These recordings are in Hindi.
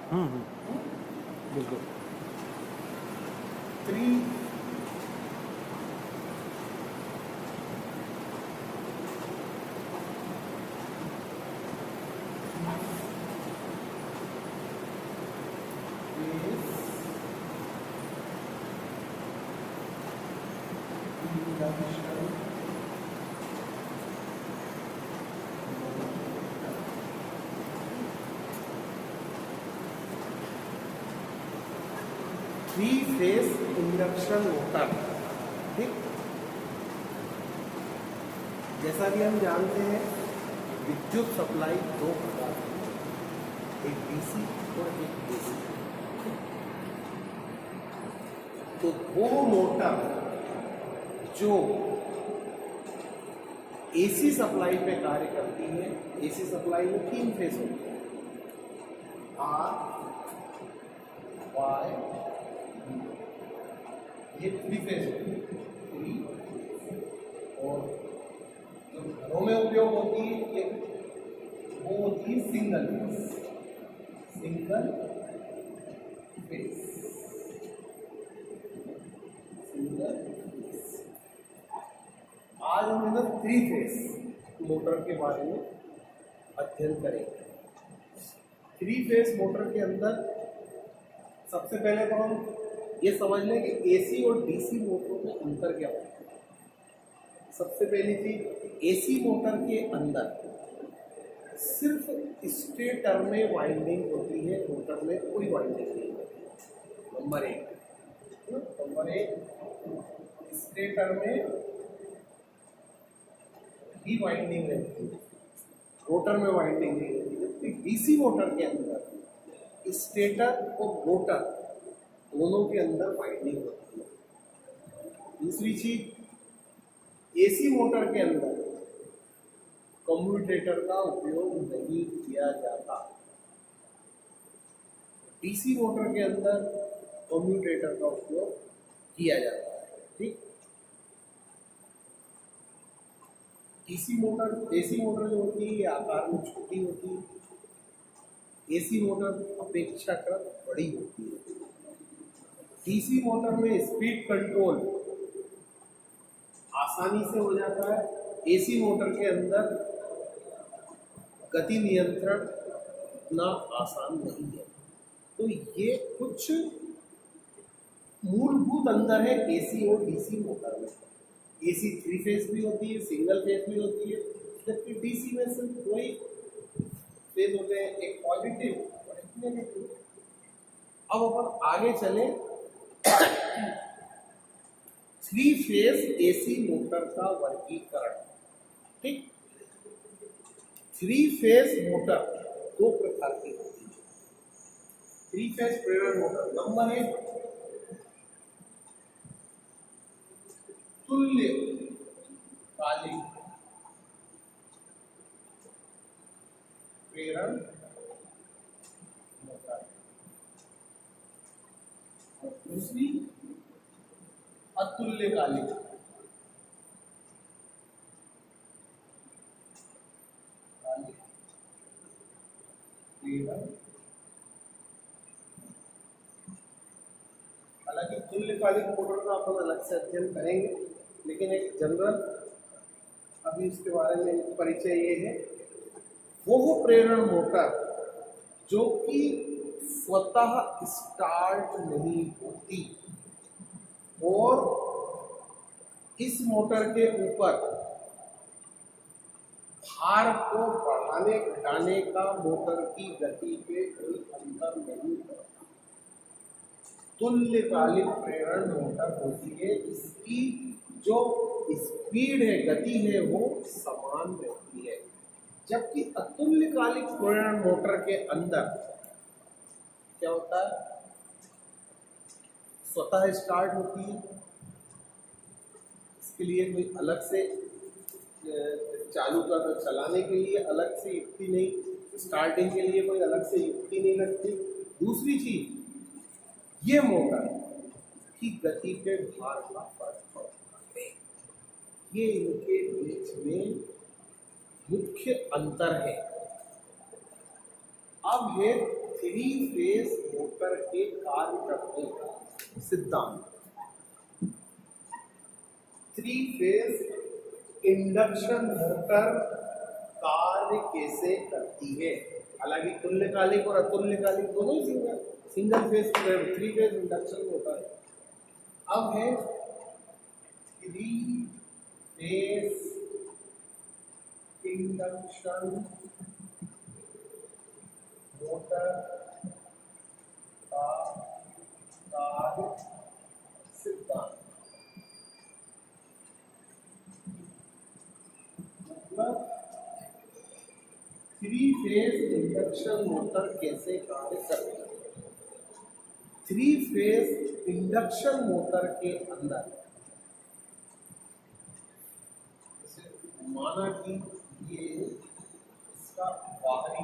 बिल्कुल। 3 फेज इंडक्शन मोटर। ठीक, जैसा कि हम जानते हैं विद्युत सप्लाई दो प्रकार की, एक डीसी और एक एसी। तो वो मोटर जो एसी सप्लाई पे कार्य करती है, एसी सप्लाई में 3 फेज होते हैं, आर, वाई, ये 3 फेज होती है। 3 और जो घरों में उपयोग होती है ये वो होती है सिंगल फेज। सिंगल फेज आज हम इधर 3 फेज मोटर के बारे में अध्ययन करेंगे। 3 फेज मोटर के अंदर सबसे पहले तो हम ये समझ लें कि एसी और डीसी मोटरों में अंतर क्या होता है। सबसे पहली चीज, एसी मोटर के अंदर सिर्फ स्टेटर में वाइंडिंग होती है, मोटर में कोई वाइंडिंग नहीं होती। नंबर 1 स्टेटर में ही वाइंडिंग रहती है, रोटर में वाइंडिंग नहीं रहती। जबकि डीसी मोटर के अंदर स्टेटर और रोटर दोनों के अंदर वाइंडिंग होती है। दूसरी चीज, एसी मोटर के अंदर कम्यूटेटर का उपयोग नहीं किया जाता। डीसी मोटर के अंदर कम्यूटेटर का उपयोग किया जाता है। ठीक, एसी मोटर जो होती है आकार में छोटी होती है, एसी मोटर अपेक्षाकृत बड़ी होती है। डीसी मोटर में स्पीड कंट्रोल आसानी से हो जाता है, एसी मोटर के अंदर गति नियंत्रण इतना आसान नहीं है। तो ये कुछ मूलभूत अंतर है एसी और डीसी मोटर में। एसी 3 फेज भी होती है, सिंगल फेज भी होती है, जबकि डीसी में सिर्फ 2 ही फेज होते हैं, एक पॉजिटिव और एक नेगेटिव। अब अपन आगे चले 3 फेज एसी मोटर का वर्गीकरण। ठीक, 3 फेज मोटर 2 प्रकार की होती है। 3 फेज प्रेरण मोटर, नंबर 1 तुल्यकालिक प्रेरण मोटर और दूसरी अतुल्यकालिक प्रेरण। हालांकि तुल्यकालिक मोटर का अपन अलग से अध्ययन करेंगे, लेकिन एक जनरल अभी इसके बारे में परिचय ये है, वो प्रेरण मोटर जो कि स्वतः स्टार्ट नहीं होती और इस मोटर के ऊपर भार को बढ़ाने घटाने का मोटर की गति पे कोई अंतर नहीं पड़ता। तुल्यकालिक प्रेरण मोटर होती है, इसकी जो स्पीड है, गति है, वो समान रहती है। जबकि अतुल्यकालिक प्रेरण मोटर के अंदर क्या होता है, स्वतः स्टार्ट होती है, इसके लिए कोई अलग से चालू कर चलाने के लिए अलग से युक्ति नहीं, स्टार्टिंग के लिए कोई अलग से युक्ति नहीं लगती। दूसरी चीज, ये मोटर की गति पे भार का फर्क पड़ता है। ये इनके बीच में मुख्य अंतर है। अब ये थ्री फेज मोटर के कार्य करने का सिद्धांत। थ्री फेज इंडक्शन मोटर कार्य कैसे करती है। हालांकि तुल्यकालिक और अतुल्यकालिक दोनों ही single phase three phase induction motor. अब है थ्री फेज इंडक्शन मोटर का कार्य सिद्धांत। मतलब थ्री फेज इंडक्शन मोटर कैसे कार्य करती है। थ्री फेज इंडक्शन मोटर के अंदर माना कि ये इसका बाहरी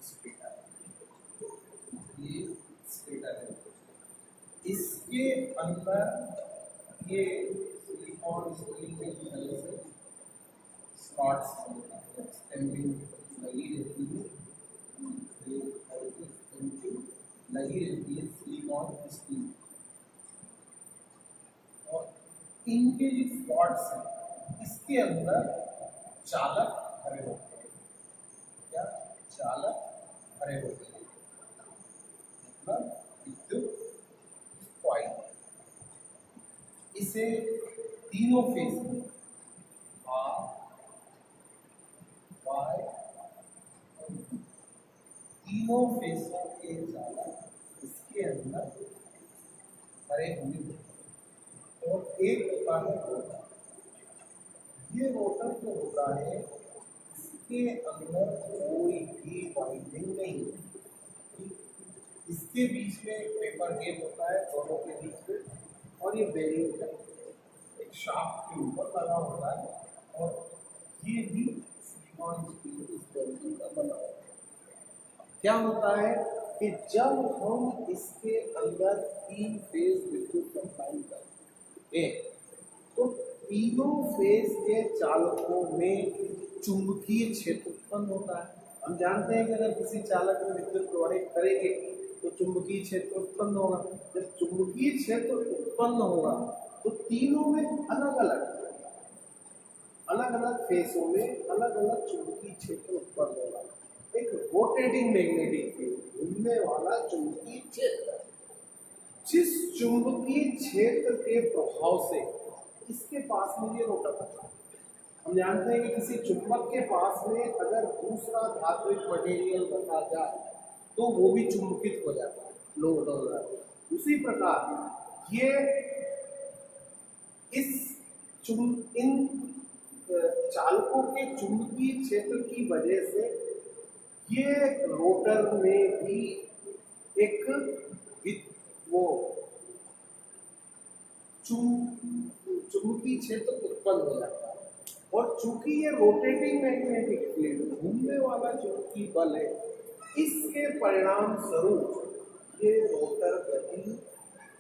स्टेटर, ये स्टेटर है, इसके अंदर ये सिलिकॉन स्टील के मदद से स्लॉट्स स्टैंपिंग लगी रहती है, ये स्टैंपिंग लगी रहती है सिलिकॉन स्टील, और इनके जो स्लॉट्स हैं इसके अंदर चालक भरे होते हैं। क्या चालक भरे होते हैं, मतलब विद्युत कॉइल। इसे तीनों फेज में आर वाई तीनों फेजों के चालक इसके अंदर भरे हुए होते हैं। और एक होता है रोटर। ये रोटर जो होता है इसके अंदर कोई भी वाइंडिंग नहीं है। इसके बीच में एक पेपर गेप होता है दोनों के बीच में, और ये बेरिंग एक शाफ्ट के ऊपर लगा होता है, और ये भी सिलिकॉन स्टील इस बेरिंग का बना होता है। क्या होता है कि जब हम इसके अंदर तीन फेज विद्युत सप्लाई करते हैं तो तीनों फेज के चालकों में चुंबकीय क्षेत्र उत्पन्न होता है। हम जानते हैं कि अगर किसी चालक में विद्युत प्रवाहित करेंगे तो चुंबकीय क्षेत्र उत्पन्न होगा। जब चुंबकीय क्षेत्र उत्पन्न होगा तो तीनों में अलग अलग फेसों में अलग अलग चुंबकीय क्षेत्र उत्पन्न होगा। एक रोटेटिंग मैग्नेटिक फील्ड, घूमने वाला चुंबकीय क्षेत्र, जिस चुंबकीय क्षेत्र के प्रभाव से इसके पास में ये रोटर होता है। हम जानते हैं कि किसी चुंबक के पास में अगर दूसरा धात्विक मटेरियल रखा जाए तो वो भी चुंबकित हो जाता है, लोड हो जाता है। उसी प्रकार ये इन चालकों के चुंबकीय क्षेत्र की वजह से ये रोटर में भी एक वो चुंबकीय क्षेत्र उत्पन्न हो जाता है। और चूंकि ये रोटेटिंग मैग्नेटिक फील्ड, घूमने वाला चुंबकीय बल है, इसके परिणाम स्वरूप ये रोटर गति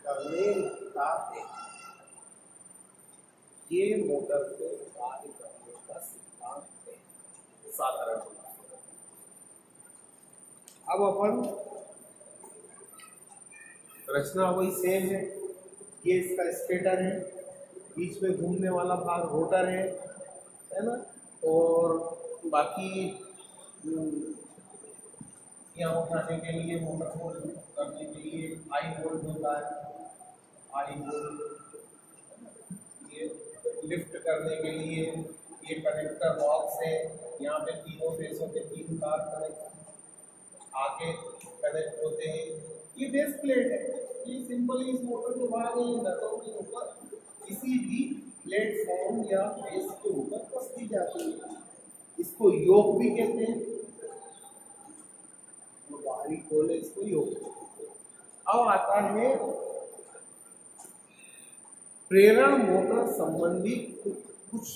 करने लगता है। ये मोटर को कार्य करने का सिद्धांत है साधारण। अब अपन रचना वही सेम है। ये इसका स्टेटर है, बीच में घूमने वाला भाग रोटर है ना, और बाकी यहाँ उठाने के लिए, मोटर को करने के लिए आई बोल्ट होता है, आई बोल्ट। ये लिफ्ट करने के लिए ये कनेक्टर बॉक्स है, यहाँ पे तीनों फेसों के तीन तार कनेक्ट आगे कनेक्ट होते हैं। ये बेस प्लेट है, ये सिंपली इस मोटर के बाहर नहीं होता, तो उसके ऊपर किसी भी प्लेटफॉर्म या बेस के ऊपर कस दी जाती है। इसको योक भी कहते हैं, तो बाहरी खोले इसको योक। अब आता है प्रेरण मोटर संबंधी कुछ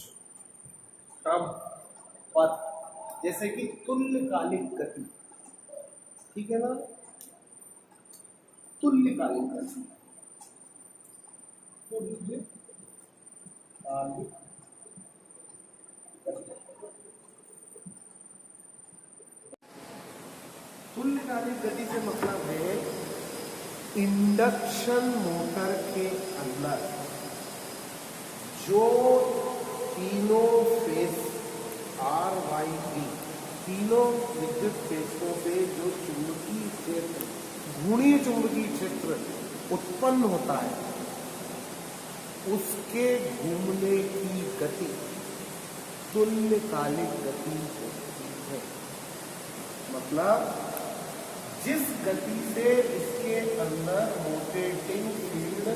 टर्म पद, जैसे कि तुल्यकालिक गति, ठीक है ना, तुल्यकालिक गति, तुल्यकालिक गति। तुल्यकालिक गति से मतलब है इंडक्शन मोटर के अंदर जो तीनों फेस आर वाई बी, तीनों विद्युत फेसों पे जो चुंबकीय क्षेत्र, घूर्णीय चुंबकीय क्षेत्र उत्पन्न होता है, उसके घूमने की गति तुल्यकालिक गति होती है। मतलब जिस गति से इसके अंदर rotating field,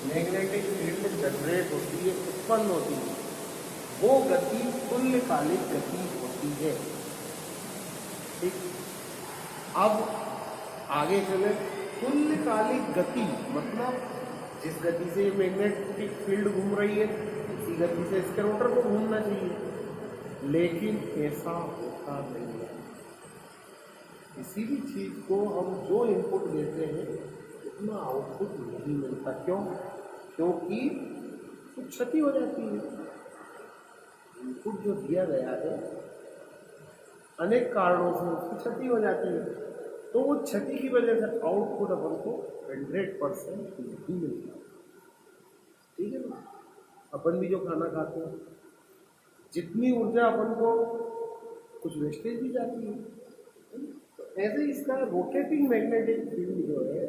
magnetic field generate होती है, उत्पन्न होती है, वो गति तुल्यकालिक गति होती है। ठीक, अब आगे चले। तुल्यकालिक गति मतलब जिस गति से मैग्नेटिक फील्ड घूम रही है उसी गति से इसके रोटर को घूमना चाहिए, लेकिन ऐसा होता नहीं है। किसी भी चीज को हम जो इनपुट देते हैं उतना आउटपुट नहीं मिलता। क्यों? क्योंकि कुछ क्षति हो जाती है। इनपुट जो दिया गया है अनेक कारणों से उसकी क्षति हो जाती है, तो वो क्षति की वजह से आउटपुट अपन को 100% नहीं मिलता। ठीक है ना? अपन भी जो खाना खाते हैं, जितनी ऊर्जा अपन को, कुछ वेस्टेज भी जाती है। ऐसे इसका रोटेटिंग मैग्नेटिक फील्ड जो है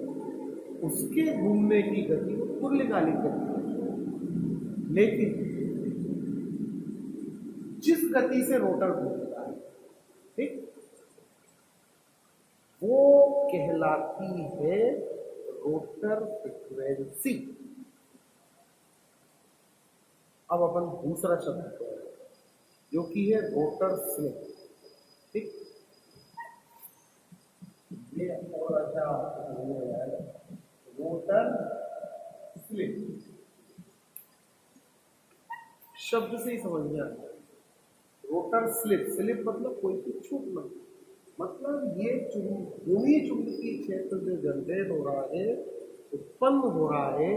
उसके घूमने की गति वो तुल्यकालिक गति है, लेकिन जिस गति से रोटर घूमता है, ठीक, वो कहलाती है रोटर फ्रीक्वेंसी। अब अपन दूसरा शब्द को जो कि है रोटर स्लिप। ठीक, ये और अच्छा रोटर स्लिप शब्द से ही समझ में आता है। रोटर स्लिप, स्लिप मतलब कोई भी छूटना, मतलब ये घूर्णीय चुंबकीय क्षेत्र जो जनरेट हो रहा है, उत्पन्न हो रहा है,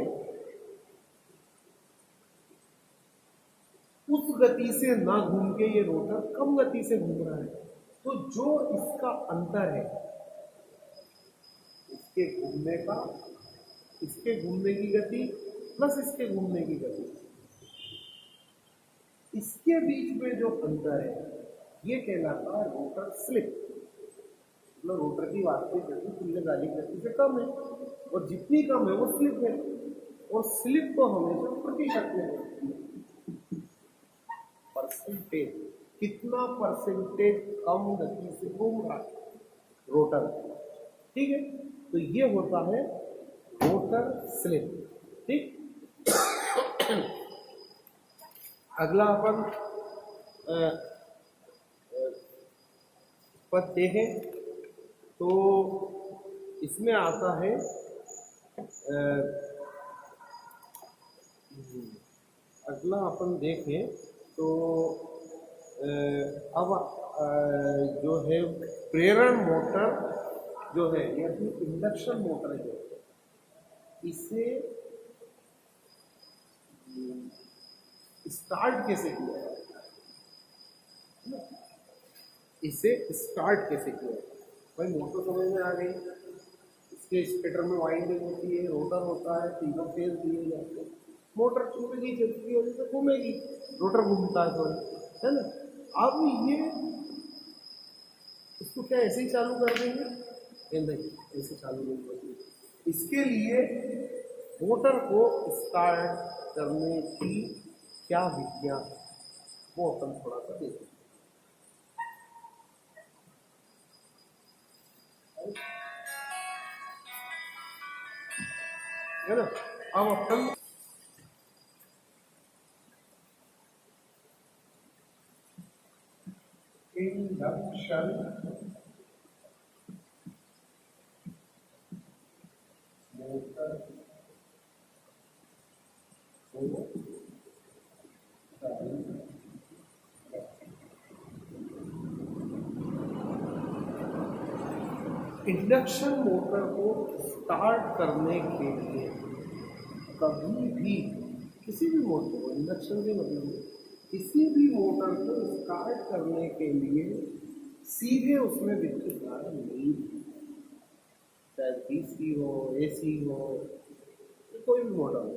उस गति से ना घूम के ये रोटर कम गति से घूम रहा है। तो जो इसका अंतर है, इसके घूमने का, इसके घूमने की गति प्लस इसके घूमने की गति, इसके बीच में जो अंतर है ये कहलाता है रोटर स्लिप। मतलब रोटर की वास्तविक गति तुल्यकालिक गति से कम है, और जितनी कम है वो स्लिप है, और स्लिप तो हमेशा प्रतिशत में होती है। परसेंटेज, कितना परसेंटेज कम गति से घूम रहा है रोटर। ठीक है, तो ये होता है रोटर स्लिप। ठीक, अगला अपन पद देखें तो इसमें आता है अगला अपन देखें तो अब जो है प्रेरण मोटर जो है, ये अपनी इंडक्शन मोटर जो है, इसे स्टार्ट कैसे किया जाता है, इसे स्टार्ट कैसे किया जाता है। भाई मोटर समझ में आ गई, इसके स्टेटर में वाइंडिंग होती है, रोटर होता है, तीनों फेज दिए जाते हैं, मोटर चुंबकीय क्षेत्र की वजह से घूमेगी, रोटर घूमता है थोड़ा, है ना। अब ये इसको क्या ऐसे ही चालू कर देंगे? नहीं, ऐसे चालू नहीं करेंगे। इसके लिए मोटर को स्टार्ट करने की क्या विधियां, वो अपन थोड़ा सा देखें। है ना। अब अपन इंडक्शन मोटर को इंडक्शन मोटर को स्टार्ट करने के लिए कभी भी किसी भी मोटर को, इंडक्शन के मतलब किसी भी मोटर को स्टार्ट करने के लिए सीधे उसमें विद्युत धारा नहीं डीसी हो, एसी हो, कोई भी मोटर हो।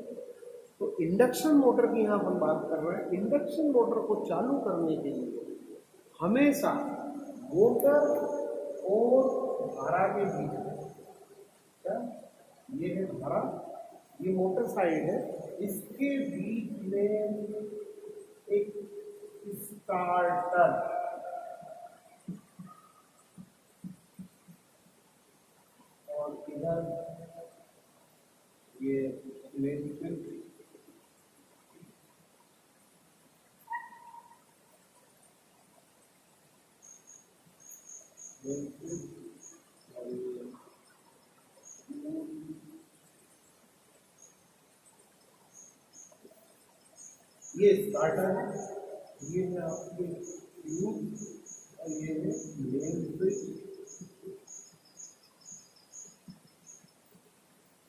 तो इंडक्शन मोटर की यहाँ हम बात कर रहे हैं। इंडक्शन मोटर को चालू करने के लिए हमेशा मोटर और धारा के बीच में, क्या ये है धारा, ये मोटर साइड है, इसके बीच में एक स्टार्टर, और इधर ये मेन स्विच, और ये स्टार्टर है, ये है आपके फ्यूज, और ये है मेन स्विच,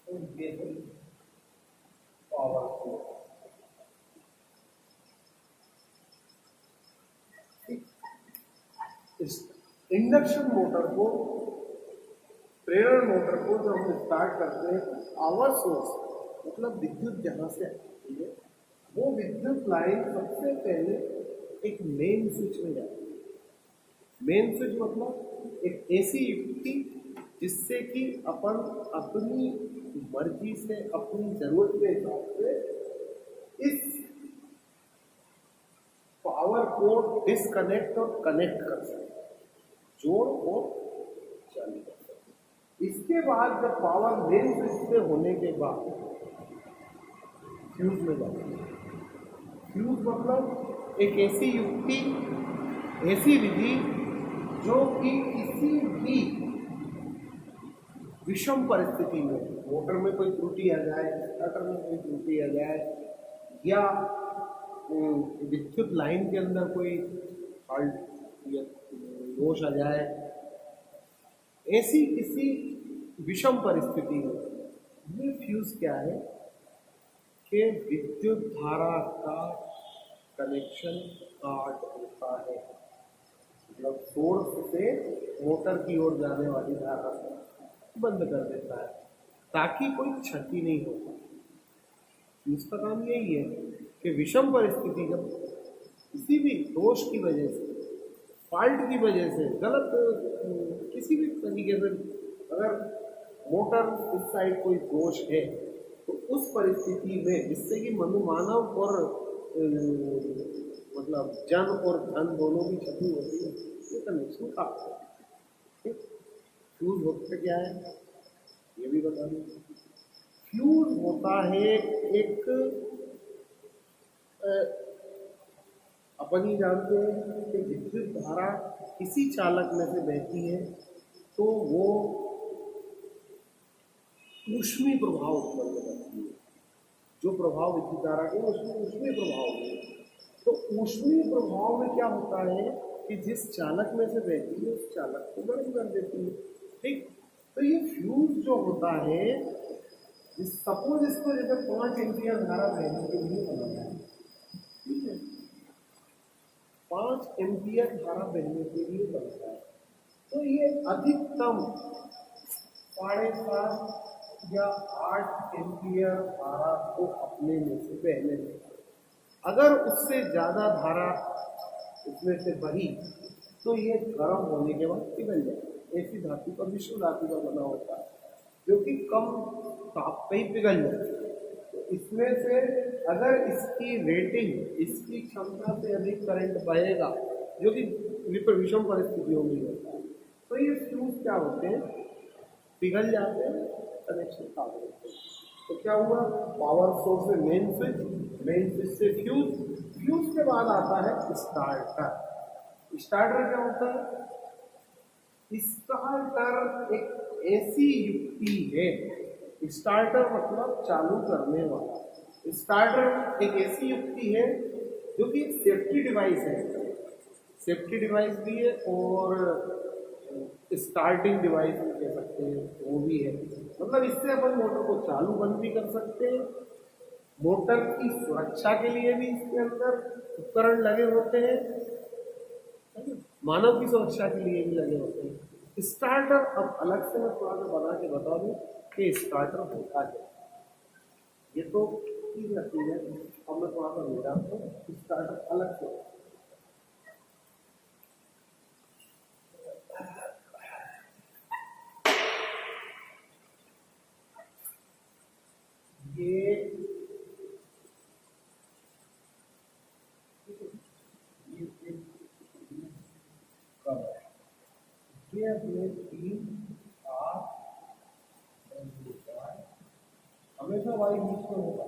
और ये है पावर सोर्स। इस इंडक्शन मोटर को, प्रेरण मोटर को जब हम स्टार्ट करते हैं, पावर सोर्स मतलब विद्युत जहाँ से आती है, वो विद्युत लाइन सबसे पहले एक मेन स्विच में जाती है। मेन स्विच मतलब एक ऐसी युक्ति जिससे कि अपन अपनी मर्जी से, अपनी जरूरत के हिसाब से इस पावर को डिस्कनेक्ट और कनेक्ट कर सकते हैं, जोड़ और चालू कर सकते हैं। इसके बाद जब पावर मेन स्विच से होने के बाद फ्यूज में जाती है। फ्यूज मतलब एक ऐसी युक्ति, ऐसी विधि जो कि किसी भी विषम परिस्थिति में, मोटर में कोई त्रुटि आ जाए, स्टार्टर में कोई त्रुटि आ जाए, या विद्युत लाइन के अंदर कोई फॉल्ट या दोष आ जाए, ऐसी किसी विषम परिस्थिति में ये फ्यूज क्या है कि विद्युत धारा का कनेक्शन काट देता है, मतलब सोर्स से मोटर की ओर जाने वाली धारा बंद कर देता है ताकि कोई क्षति नहीं हो पाए। इसका काम यही है कि विषम परिस्थिति जब किसी भी दोष की वजह से, फॉल्ट की वजह से, गलत किसी भी तरीके से अगर मोटर इस साइड कोई दोष है, तो उस परिस्थिति में जिससे कि मानव और मतलब जन और धन दोनों की क्षति होती है, ये कनेक्शन काट सकते हैं। फ्यूज होता क्या है ये भी बता दूं। फ्यूज होता है एक अपन ही जानते हैं कि विद्युत धारा किसी चालक में से बहती है तो वो ऊष्मीय प्रभाव उत्पन्न करती है। जो प्रभाव विद्युत धारा के उसमें ऊष्मीय प्रभाव है। तो ऊष्मीय प्रभाव में क्या होता है कि जिस चालक में से बहती है उस चालक को गर्म कर देती है। ठीक, तो ये फ्यूज जो होता है, सपोज इसको जैसे 5 एम्पियर धारा बहने के लिए बनाया है, ठीक है, 5 एम्पियर धारा बहने के लिए बनता है, तो ये अधिकतम 7.5 या 8 एम्पियर धारा को अपने में से बहने देगा। अगर उससे ज़्यादा धारा इसमें से बही तो ये गर्म होने के बाद पिघल जाएगा। ऐसी धातु का मिश्र धातु का बना होता है जो कि कम ताप पे ही पिघल जाती है। तो इसमें से अगर इसकी रेटिंग, इसकी क्षमता से अधिक करंट बहेगा जो कि विषम परिस्थितियों में होता है, तो ये फ्यूज क्या होते हैं, पिघल जाते हैं, कनेक्शन काट देते हैं। तो क्या हुआ, पावर सोर्स से मेन स्विच, मेन स्विच से फ्यूज, फ्यूज के बाद आता है स्टार्टर। स्टार्टर क्या होता है, स्टार्टर एक ऐसी युक्ति है, स्टार्टर मतलब चालू करने वाला। स्टार्टर एक ऐसी युक्ति है जो कि सेफ्टी डिवाइस है, सेफ्टी डिवाइस भी है और स्टार्टिंग डिवाइस भी कह सकते हैं, वो भी है। मतलब इससे अपन मोटर को चालू बंद भी कर सकते हैं। मोटर की सुरक्षा के लिए भी इसके अंदर उपकरण लगे होते हैं, मानव की सुरक्षा के लिए भी लगे होते हैं। स्टार्टर अब अलग से मैं थोड़ा सा बना के बता दूं के स्टार्टर होता है। ये तो ठीक लगती है। अब मैं थोड़ा सा मेरा आपको स्टार्टर अलग से ये ये अपने 3 R हमेशा वाई बीच में होगा।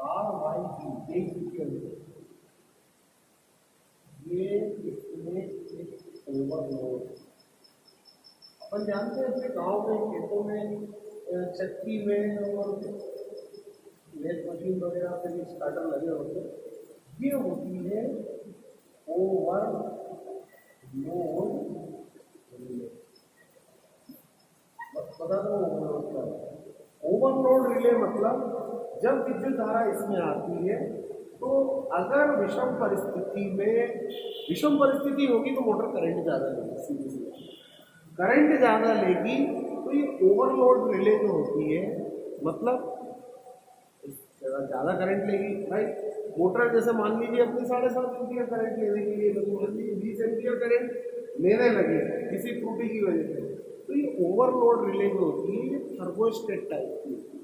आर वाई बी एक इक्वल ये इसमें एक ओवरलोड। अपन जानते हैं अपने गांव में खेतों में चक्की में और लेथ मशीन वगैरह पे भी स्टार्टर लगे होते हैं। ये होती है ओवरलोड रिले। बता दो ओवरलोड क्या है। ओवरलोड रिले मतलब जब विद्युत धारा इसमें आती है तो अगर विषम परिस्थिति होगी तो मोटर करंट ज़्यादा लेगी। सीधी सी करंट ज़्यादा लेगी तो ये ओवरलोड रिले जो होती है मतलब ज़्यादा करंट लेगी। भाई मोटर जैसे मान लीजिए अपनी 7.5 एम्पियर करंट लेने के लिए मान लीजिए 20 एम्पियर करंट लेने लगे किसी त्रुटि की वजह से, तो ये ओवरलोड रिले जो होती है ये थर्मोस्टेट टाइप की होती है।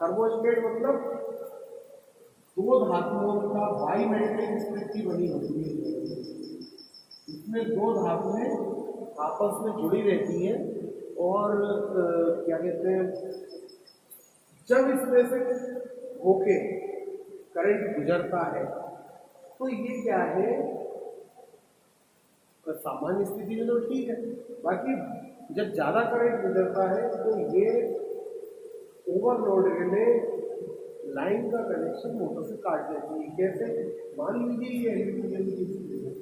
थर्मोस्टेट मतलब दो धातुओं का बाइमेट्रिक स्थिति बनी होती है। इसमें दो धातुएं आपस में जुड़ी रहती हैं और क्या कहते हैं जब इसमें से होके करंट गुजरता है तो ये क्या है सामान्य स्थिति में तो ठीक है। बाकी जब ज़्यादा करंट गुजरता है तो ये ओवरलोड रिले लाइन का कनेक्शन मोटर से काट देती है। कैसे? मान लीजिए ये एल्यूमिनियम की स्प्रिंग है,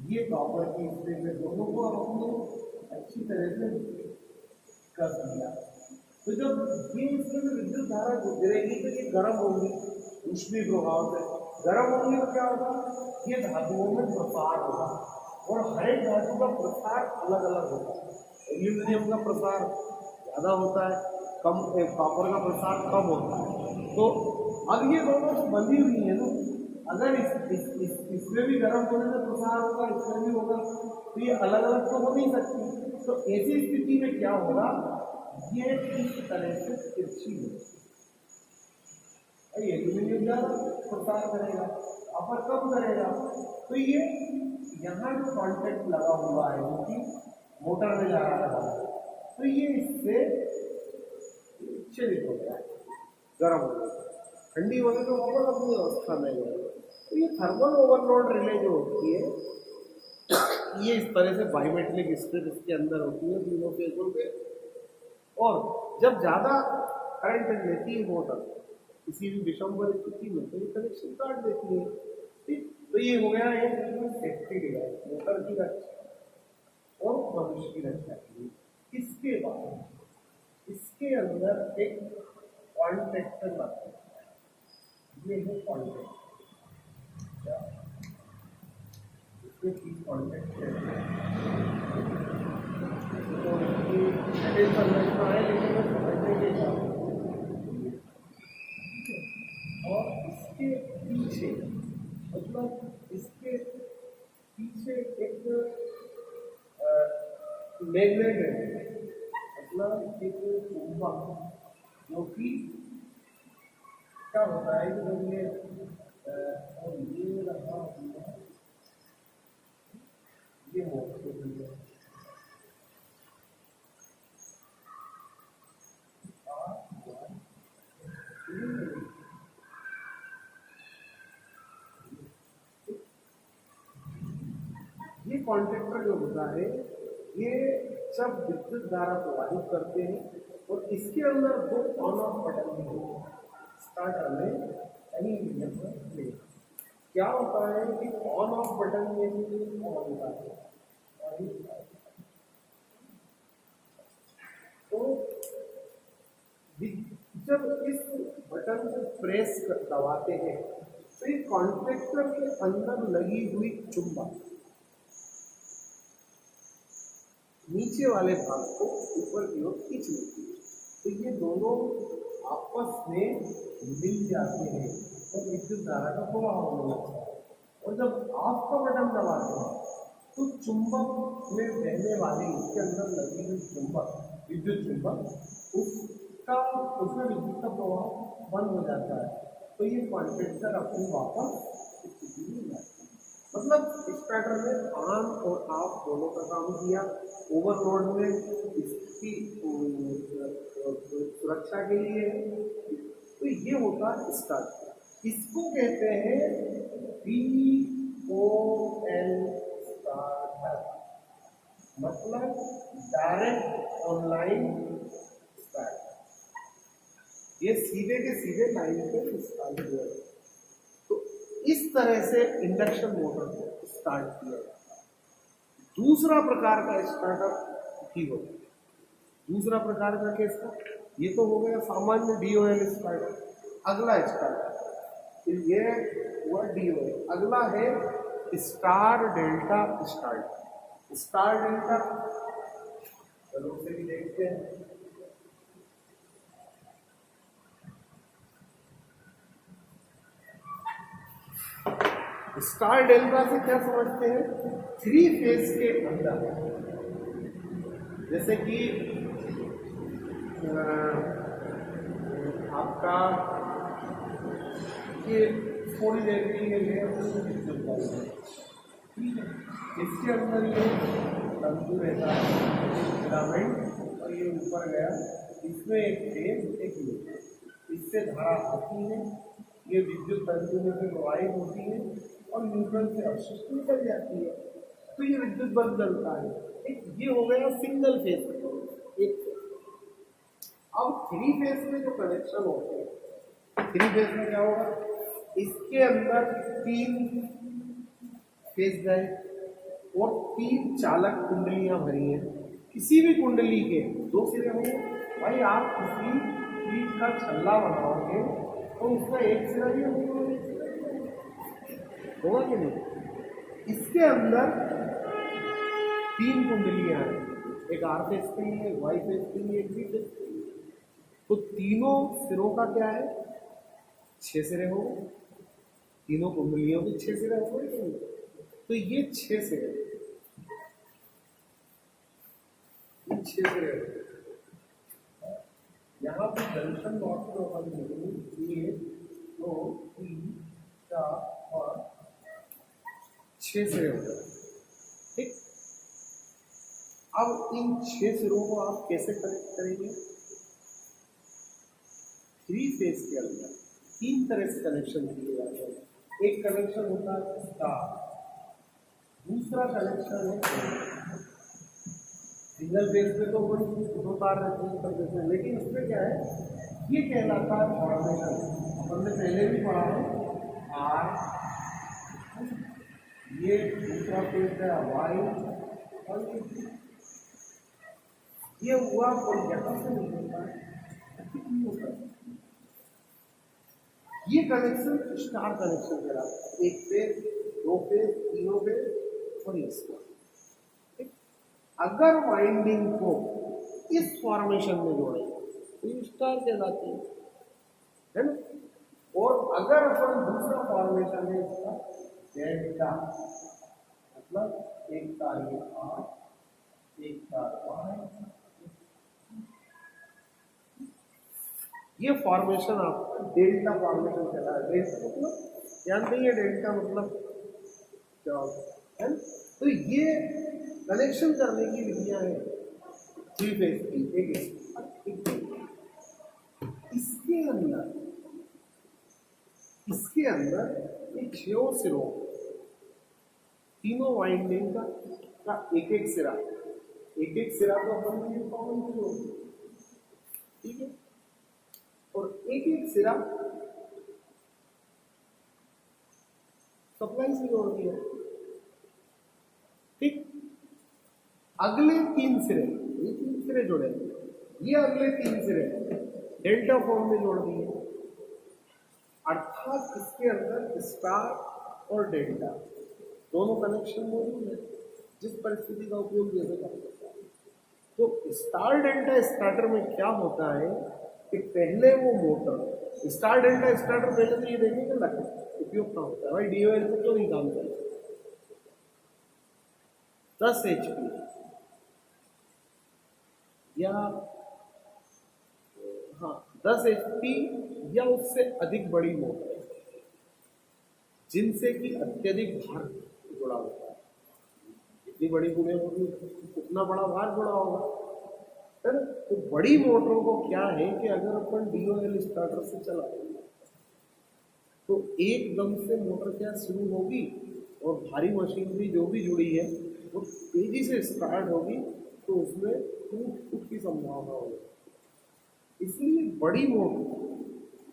ये कॉपर की स्प्रिंग है, दोनों को आपने अच्छी तरह से कर दिया तो जब ये इसमें विद्युत धारा गुजरेगी तो ये गर्म होगी ऊष्मीय प्रभाव से। गर्म होंगी तो क्या होगा? ये धातुओं में प्रसार होगा और हर एक धातु का प्रसार अलग अलग होता है। एल्यूमिनियम का प्रसार ज़्यादा होता है, कम कॉपर का प्रसार कम होता है। तो अब ये दोनों तो बंधी हुई है ना, अगर इसमें भी गर्म होने से प्रसार होगा इसमें भी होगा तो ये अलग अलग तो हो नहीं सकती। तो ऐसी स्थिति में क्या होगा? ये इस तरह से तिरछी होगी। एल्यूमिनियम ज़्यादा प्रसार करेगा, कॉपर कम करेगा। तो ये यहाँ जो कॉन्टैक्ट लगा हुआ है क्योंकि मोटर में जा रहा है तो ये इससे विचलित हो गया है, गर्म हो गया। ठंडी होने तो वापस अपनी अवस्था में गया। तो ये थर्मल ओवरलोड रिले जो होती है ये इस तरह से बायोमेट्रिक स्ट्रिप इसके अंदर होती है तीनों फेजों पे। और जब ज़्यादा करंट लेती है मोटर किसी भी विषम परिस्थिति में तो ये कनेक्शन काट देती है। ठीक, तो ये हो गया एक सेफ्टी डिवाइस मोटर की रक्षा और मनुष्य की रक्षा के लिए। इसके बाद इसके अंदर एक कॉन्ट्रैक्टर आता है, ये है कॉन्ट्रैक्टर। इसमें 3 कॉन्ट्रैक्टर संरचना है लेकिन मैं समझने के हिसाब और इसके पीछे मतलब इसके पीछे एक मैग्नेट है मतलब एक चुंबक जो कि क्या होता है कि जब ये और ये रहा ये मोटर ये कॉन्ट्रैक्टर जो होता है ये सब विद्युत धारा प्रवाहित करते हैं और इसके अंदर 2 ऑन ऑफ बटन भी होते हैं। स्टार्टर में क्या होता है कि ऑन ऑफ बटन में ऑन होता है तो जब इस बटन को प्रेस दबाते हैं तो ये कॉन्ट्रैक्टर के अंदर लगी हुई चुंबक नीचे वाले भाग को ऊपर की ओर खींच लेती है। तो ये दोनों आपस में मिल जाते हैं और विद्युत धारा का प्रवाह होने लगता है। और जब ऑफ का बटन दबाते हैं तो चुंबक में बहने वाली उसके अंदर लगी हुई चुंबक, विद्युत चुंबक, उसमें विद्युत का प्रवाह बंद हो जाता है। तो ये कॉन्टेक्टर अपनी वापस स्थिति में जाता है। मतलब इस पैटर्न में ऑन और ऑफ दोनों का काम किया। ओवरलोड में इसकी सुरक्षा के लिए। तो ये होता है स्टार्ट। इसको कहते हैं DOL स्टार्टर, मतलब डायरेक्ट ऑनलाइन स्टार्ट। ये सीधे के सीधे लाइन पे स्टार्ट हुआ। तो इस तरह से इंडक्शन मोटर को स्टार्ट किया जाता है। दूसरा प्रकार का स्टार्टर भी होता है। दूसरा प्रकार का किसका? ये तो हो गया सामान्य DOL स्टार्टर। अगला स्टार्टर, ये हुआ DOL। अगला है star delta starter. Star delta चलो से भी देखते हैं। स्टार डेल्टा से क्या समझते हैं? 3 फेज के अंदर, जैसे कि आपका ये थोड़ी देर के लिए ठीक है, इसके अंदर ये तंतु रहता है फिलामेंट, और ये ऊपर गया, इसमें एक फेज एक न्यूट्रल, इससे धारा आती है, ये विद्युत तंतु में से प्रवाहित होती है और न्यूट्रल से अवशिष्ट निकल जाती है। तो ये विद्युत बल्ब जलता है। एक ये हो गया सिंगल फेज एक। अब 3 फेज में जो कनेक्शन होते हैं, 3 फेज में क्या होगा? इसके अंदर 3 फेज गए और 3 चालक कुंडलियां भरी हैं। किसी भी कुंडली के 2 सिरे होंगे। भाई आप किसी चीज का छल्ला बनाओगे तो उसका एक सिरा ही होगा कि नहीं? इसके अंदर 3 कुंडलियां हैं, एक आर फेज के लिए, एक वाई फेज के लिए, एक बी फेज के लिए। तो तीनों सिरों का क्या है? 6 सिरे हो गए। तीनों कुंडलियों के 6 सिरे हो गए। तो ये 6 सिरे, ये 6 सिरे हो गए। यहाँ पर जंक्शन बॉक्स में होगा 1 2 3 4 5 6 सिरे हो गए। ठीक, अब इन 6 सिरों को आप कैसे कनेक्ट करेंगे? 3 फेज के अंदर 3 तरह से कनेक्शन दिए जाते हैं। एक कनेक्शन होता है स्टार, दूसरा कनेक्शन है सिंगल फेज पे, तो 2 तार रहते हैं, लेकिन इसमें क्या है? ये कहलाता है फॉर्मेशन। अपन ने पहले भी पढ़ा है आर, ये दूसरा फेज है वाई, और ये हुआ और यहाँ से नहीं होता है, ये कनेक्शन स्टार कनेक्शन कहलाता है। 1 फेज, 2 फेज, 3 फेज और इसका। अगर वाइंडिंग को इस फॉर्मेशन में जोड़े तो ये स्टार कहलाती है ना? और अगर अपन दूसरा फॉर्मेशन है इसका डेल्टा, मतलब एक तार ये आर, एक तार वाई, ये फॉर्मेशन आपका डेल्टा फॉर्मेशन कहता है। डेल्टा मतलब जानते हैं, डेल्टा मतलब क्या होता है? तो ये कनेक्शन करने की विधियां हैं 3 फेज की। इसके अंदर ये 6 सिरों, तीनों वाइंडिंग का एक सिरा, एक सिरा तो अपन ये कॉमन सिरो, ठीक है, और एक सिरा सप्लाई से जोड़ दिया। ठीक, अगले 3 सिरे, ये 3 सिरे जोड़े, ये अगले 3 सिरे डेल्टा फॉर्म में जोड़ दिए। अर्थात इसके अंदर स्टार और डेल्टा दोनों कनेक्शन मौजूद है, जिस परिस्थिति का उपयोग जैसे कर सकता है। तो स्टार डेल्टा स्टार्टर में क्या होता है कि पहले वो मोटर स्टार डेल्टा स्टार्टर पहले तो ये देखेंगे ना उपयोग कहाँ होता है भाई, डीओएल से क्यों नहीं काम चलता। 10 HP या हाँ 10 HP या उससे अधिक बड़ी मोटर जिनसे कि अत्यधिक भार जुड़ा होता है, जितनी बड़ी बुने होगी उतना बड़ा भार जुड़ा होगा, है ना। तो बड़ी मोटरों को क्या है कि अगर अपन डीओएल स्टार्टर से चलाएंगे तो एकदम से मोटर क्या शुरू होगी और भारी मशीनरी जो भी जुड़ी है वो तेजी से स्टार्ट होगी, तो उसमें टूट की संभावना होगी। इसलिए बड़ी मोटर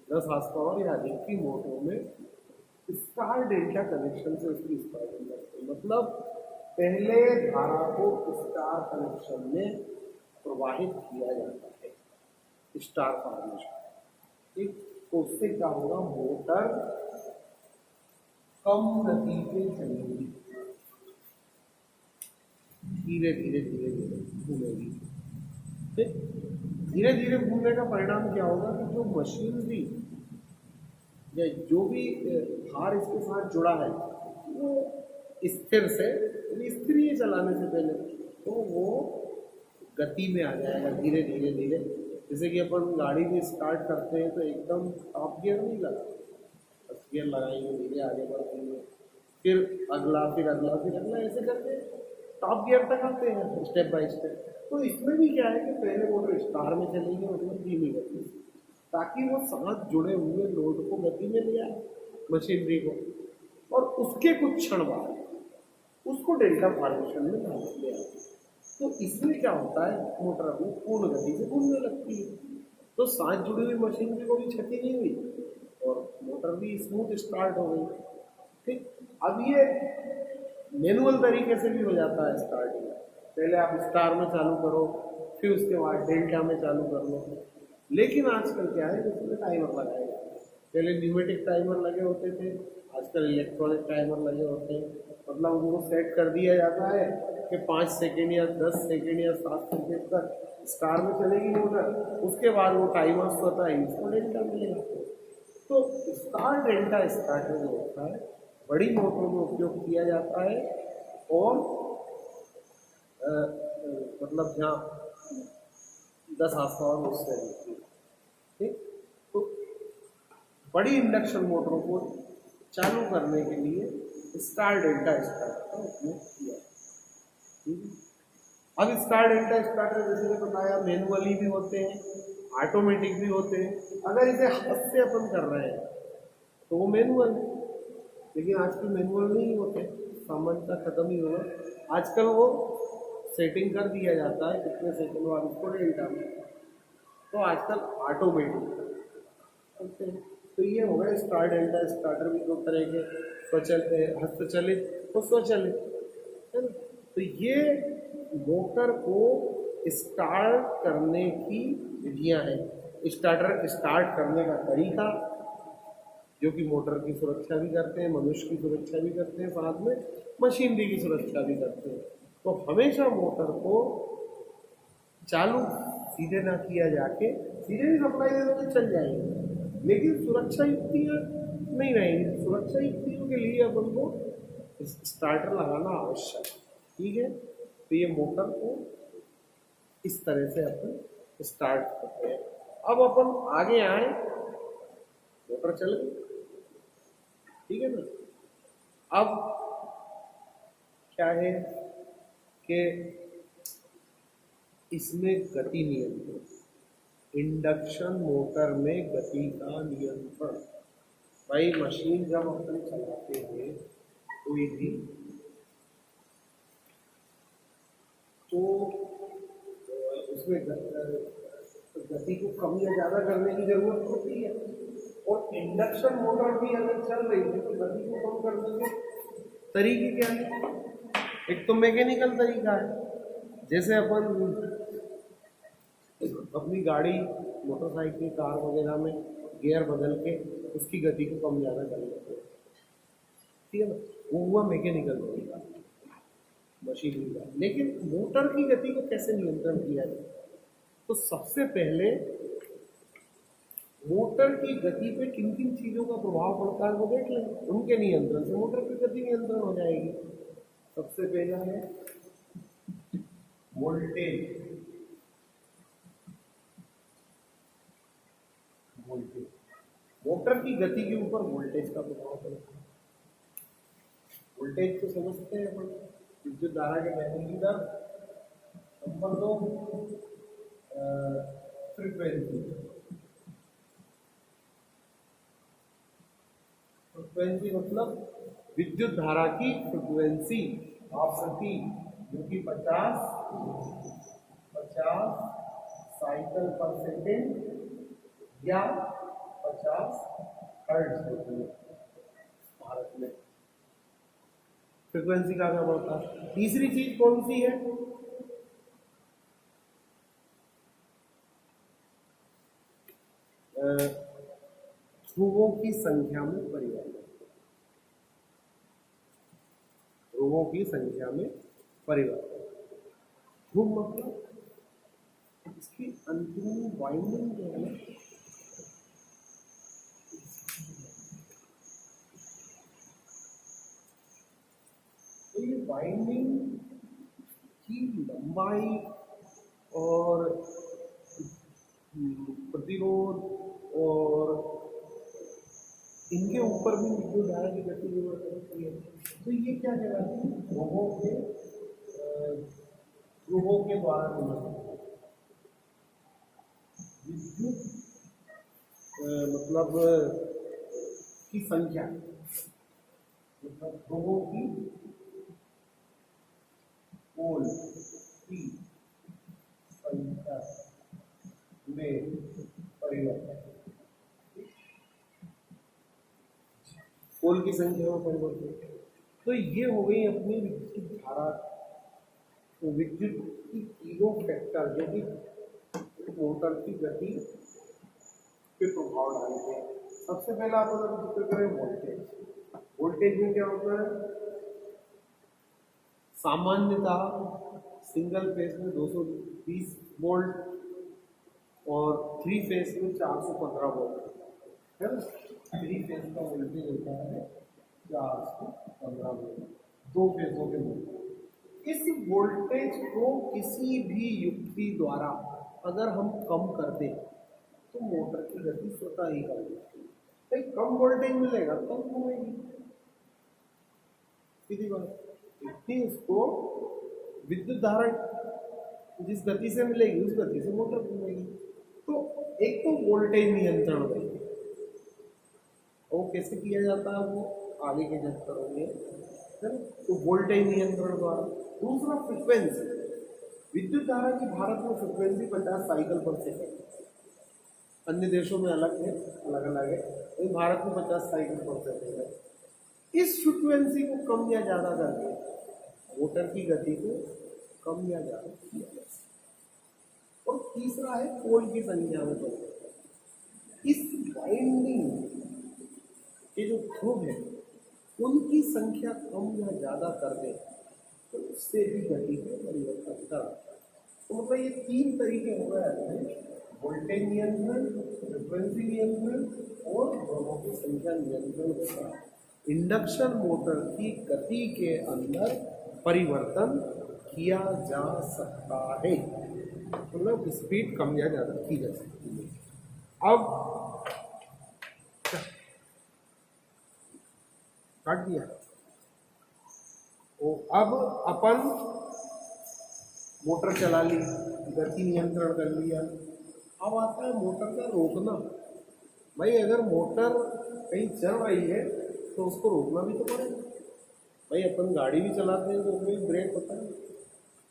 10 हार्स पावर या अधिक की मोटरों में स्टार डेल्टा कनेक्शन से उसकी स्टार्टिंग करते हैं, मतलब पहले धारा को स्टार कनेक्शन में प्रवाहित किया जाता है, स्टार फॉर्मेशन, ठीक। तो उससे क्या होगा, मोटर कम गति पे चलेगी, धीरे धीरे धीरे धीरे घूमेगी, ठीक। धीरे धीरे घूमने का परिणाम क्या होगा कि जो मशीनरी या जो भी भार इसके साथ जुड़ा है वो स्थिर से स्थिर ही चलाने से पहले तो वो गति में आ जाएगा धीरे धीरे धीरे। जैसे कि अपन गाड़ी भी स्टार्ट करते हैं तो एकदम टॉप गियर नहीं लगा, फर्स्ट गियर लगाएंगे, धीरे आगे बढ़ेंगे, फिर अगला फिर अगला फिर अगला, ऐसे करके टॉप गियर तक आते हैं स्टेप बाय स्टेप। तो इसमें भी क्या है कि पहले मोटर स्टार में चलेगी मतलब धीमी गति से, ताकि वो साथ जुड़े हुए लोड को गति में ले आए मशीनरी को, और उसके कुछ क्षण बाद उसको डेल्टा फॉर्मेशन में ले आए। तो इसमें क्या होता है, मोटर अपनी पूर्ण गति से घूमने लगती है, तो साथ जुड़ी हुई मशीनरी को भी क्षति नहीं हुई और मोटर भी स्मूथ स्टार्ट हो गई, ठीक। अब ये मैनुअल तरीके से भी हो जाता है स्टार्टिंग, पहले आप स्टार में चालू करो फिर उसके बाद डेल्टा में चालू कर लो। लेकिन आजकल क्या है, उसमें टाइमर लगाए जाते हैं, पहले न्यूमेटिक टाइमर लगे होते थे, आजकल इलेक्ट्रॉनिक टाइमर लगे होते हैं, मतलब उनको सेट कर दिया जाता है कि 5 सेकेंड या 10 सेकेंड या 7 सेकेंड तक स्टार में चलेगी मोटर, उसके बाद वो टाइमर स्वतः ही उसको डेल्टा मिलेगा। तो स्टार डेल्टा स्टार्टर जो होता है बड़ी मोटरों में उपयोग किया जाता है, और मतलब जहाँ 10 हार्स पावर उससे होती है, ठीक। तो बड़ी इंडक्शन मोटरों को चालू करने के लिए स्टार डेल्टा स्टार्टर का उपयोग किया, ठीक है। अब स्टार डेल्टा स्टार्टर जैसे कि बताया मैनुअली भी होते हैं, ऑटोमेटिक भी होते हैं। अगर इसे हाथ से अपन कर रहे हैं तो वो मैनुअल है, लेकिन आजकल मैनुअल नहीं होते, सामान्यतः खत्म ही होगा, आजकल वो सेटिंग कर दिया जाता है कितने सेकंड बाद उसको डेल्टा में, तो आजकल ऑटोमेटिक होते हैं। तो ये हो गया स्टार डेल्टा स्टार्टर भी दो तरह के, हस्तचलित और स्वचालित, है ना। तो ये मोटर को स्टार्ट करने की विधियां हैं, स्टार्टर स्टार्ट करने का तरीका, जो कि मोटर की सुरक्षा भी करते हैं, मनुष्य की सुरक्षा भी करते हैं, साथ में मशीनरी की सुरक्षा भी करते हैं। तो हमेशा मोटर को चालू सीधे ना किया जाके, सीधे भी सप्लाई दे दो तो चल जाएगी, लेकिन सुरक्षा युक्तियाँ नहीं रहेंगी। सुरक्षा युक्तियों के लिए अपन को स्टार्टर लगाना आवश्यक है, ठीक है। तो ये मोटर को इस तरह से अपन स्टार्ट करते हैं। अब अपन आगे आए, मोटर चल गई, ठीक है ना। अब क्या है कि इसमें गति नियंत्रण, इंडक्शन मोटर में गति का नियंत्रण। भाई मशीन जब अपन चलाते हैं कोई भी, तो उसमें गति को कम या ज़्यादा करने की जरूरत होती है, और इंडक्शन मोटर भी अगर चल रही है तो गति को कम करने के तरीके क्या है। एक तो मैकेनिकल तरीका है, जैसे अपन अपनी गाड़ी, मोटरसाइकिल, कार वगैरह में गियर बदल के उसकी गति को कम ज़्यादा कर लेते हैं, ठीक है ना, वो हुआ मैकेनिकल तरीका। मशीनरी का। लेकिन मोटर की गति को कैसे नियंत्रण किया जाए? तो सबसे पहले मोटर की गति पे किन किन चीजों का प्रभाव पड़ता है वो देख लें, उनके नियंत्रण से मोटर की गति नियंत्रण हो जाएगी। सबसे पहला है वोल्टेज। वोल्टेज मोटर की गति के ऊपर वोल्टेज का प्रभाव पड़ता है। वोल्टेज को समझते हैं अपन, विद्युत धारा के बहने की दर। Number 2 frequency. फ्रीक्वेंसी मतलब विद्युत धारा की फ्रीक्वेंसी, आवृत्ति, जो कि 50 साइकिल पर सेकेंड या 50 हर्ट्ज होती है भारत में। फ्रीक्वेंसी का क्या बढ़ता है। तीसरी चीज कौन सी है? ध्रुवों की संख्या में परिवर्तन। ध्रुवों की संख्या में परिवर्तन। ध्रुव मतलब इसकी अंतिम वाइंडिंग जो है, तो ये वाइंडिंग की लंबाई और प्रतिरोध और इनके ऊपर भी विद्युत धारा की गति निर्भर करती है। तो ये क्या कहलाती है? ध्रुवों के द्वारा विद्युत मतलब की संख्या, मतलब ध्रुवों की पोल की संख्या में परिवर्तन। पोल की संख्या में परिवर्तन। तो ये हो गई अपनी विद्युत धारा, तो विद्युत की किलो फैक्टर जो कि मोटर की गति पे प्रभाव डालते हैं। सबसे पहला आप अगर जिक्र करें वोल्टेज। वोल्टेज में क्या होता है? सामान्यतः सिंगल फेज में 220 वोल्ट और 3 फेज में 415 वोल्ट है ना। 3 फेज का वोल्टेज होता है 415 वोल्ट, 2 फेजों के वोल्टेज। इस वोल्टेज को किसी भी युक्ति द्वारा अगर हम कम कर दें तो मोटर की गति स्वतः ही कम होगी। भाई कम वोल्टेज मिलेगा तब घूमेगी, सीधी बात। इतनी उसको विद्युत धारा जिस गति से मिलेगी उस गति से मोटर घूमेगी। तो एक तो वोल्टेज नियंत्रण है, वो कैसे किया जाता है वो आगे के जब करोगे, तो वोल्टेज नियंत्रण द्वारा। दूसरा फ्रीक्वेंसी। विद्युत धारा की भारत में फ्रीक्वेंसी 50 साइकिल पर सेकेंड। अन्य देशों में अलग है, अलग अलग है, तो भारत में 50 साइकिल पर सेकेंड है। इस फ्रीक्वेंसी को कम या ज्यादा करके मोटर की गति को कम या ज्यादा किया जा सकता। और तीसरा है पोल की संख्या में परिवर्तन। इस वाइंडिंग के जो ध्रुव है उनकी संख्या कम या ज्यादा कर दे तो उससे भी गति में परिवर्तन कराता है। तो मतलब ये 3 तरीके हो गए, वोल्टेज नियंत्रण, फ्रीक्वेंसी नियंत्रण और ध्रुवों की संख्या नियंत्रण होता है। इंडक्शन मोटर की गति के अंदर परिवर्तन किया जा सकता है, मतलब स्पीड कम या ज्यादा की जा सकती है। अब काट दिया। तो अब अपन मोटर चला ली, गति नियंत्रण कर लिया। अब आता है मोटर का रोकना। भाई अगर मोटर कहीं चल रही है तो उसको रोकना भी तो पड़ेगा। भाई अपन गाड़ी भी चलाते हैं तो उसमें ब्रेक होता है,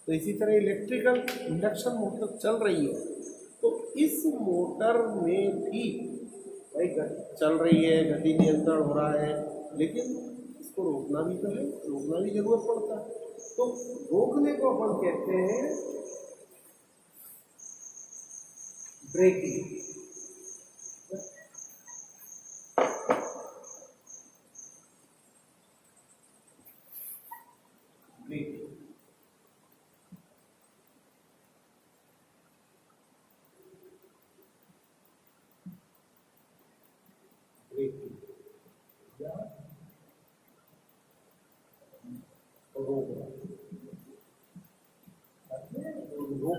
तो इसी तरह इलेक्ट्रिकल इंडक्शन मोटर चल रही है तो इस मोटर में भी भाई चल रही है, गति नियंत्रण हो रहा है, लेकिन इसको रोकना भी तो है, रोकना भी जरूरत पड़ता है। तो रोकने को अपन कहते हैं ब्रेकिंग।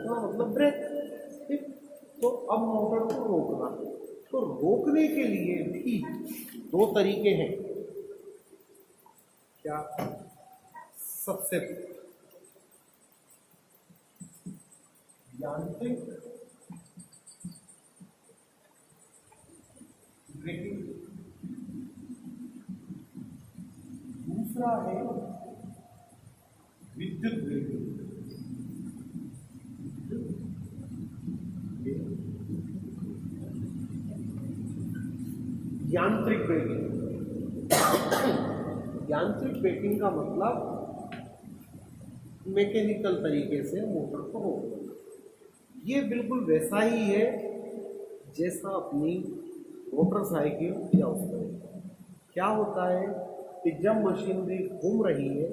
रोकना मतलब ब्रेक। ठीक, तो अब मोटर को रोकना, तो रोकने के लिए भी दो तरीके हैं। क्या? सबसे यांत्रिक ब्रेकिंग, दूसरा है विद्युत ब्रेकिंग। यांत्रिक ब्रेकिंग, यांत्रिक ब्रेकिंग का मतलब मैकेनिकल तरीके से मोटर को रोकना। ये बिल्कुल वैसा ही है जैसा अपनी मोटरसाइकिल या उसमें क्या होता है कि जब मशीनरी घूम रही है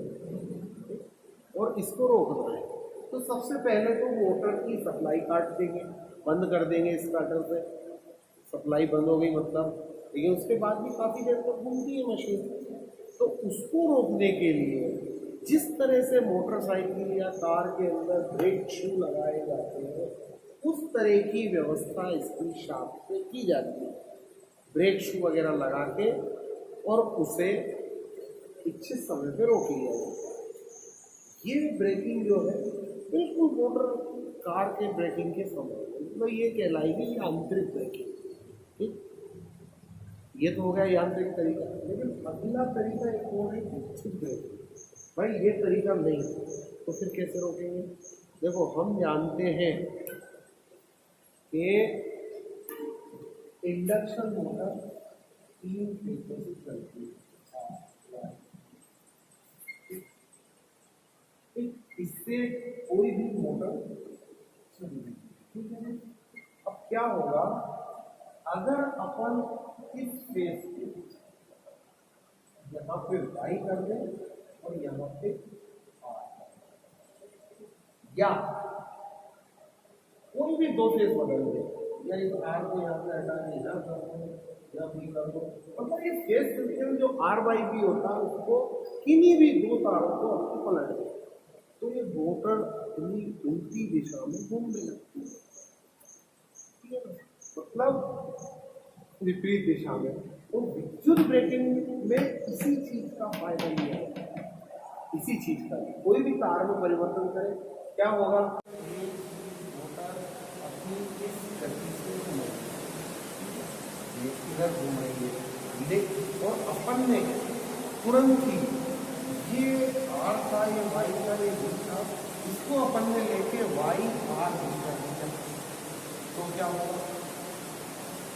और इसको रोकना है, तो सबसे पहले तो मोटर की सप्लाई काट देंगे, बंद कर देंगे स्टार्टर से। सप्लाई बंद हो गई मतलब, लेकिन उसके बाद भी काफ़ी देर तक घूमती है मशीन। तो उसको रोकने के लिए जिस तरह से मोटरसाइकिल या कार के अंदर ब्रेक शू लगाए जाते हैं, उस तरह की व्यवस्था इसकी शाफ्ट में की जाती है। ब्रेक शू वगैरह लगा के और उसे इच्छित समय पे रोक लिया जाता है। ये ब्रेकिंग जो है बिल्कुल मोटर कार के ब्रेकिंग के समान है, मतलब ये कहलाएगी यांत्रिक ब्रेकिंग। ठीक, ये तो हो गया यांत्रिक तरीका। लेकिन अगला तरीका एक और है विद्युत ब्रेकिंग। भाई ये तरीका नहीं तो फिर कैसे रोकेंगे? देखो, हम जानते हैं कि इंडक्शन मोटर 3 फेजों से चलती है। इससे कोई भी मोटर चलेगी, ठीक है। अब क्या होगा, अगर अपन इस फेज पे यहाँ पे वाई कर दें और यहाँ पे आर, या कोई भी दो फेज बदल दे, या इस आर को यहाँ पे हटा के यहाँ कर दो या बी कर दो, मतलब ये फेज सिस्टम जो आर बाई बी होता है उसको किन्हीं भी दो तारों को आपको पलट दे, तो ये मोटर अपनी उल्टी दिशा में घूमने लगती है, ठीक है, मतलब विपरीत दिशा में। तो विद्युत ब्रेकिंग में इसी चीज का फायदा ये है, इसी चीज का। कोई भी तार में परिवर्तन करें, क्या होगा, मोटर अपनी इस गति से इधर घूम रही है, और अपन ने तुरंत ही ये आर था, ये वाई का, ये बी था, इसको अपन ने लेके वाई आर बी कर दिया, तो क्या होगा,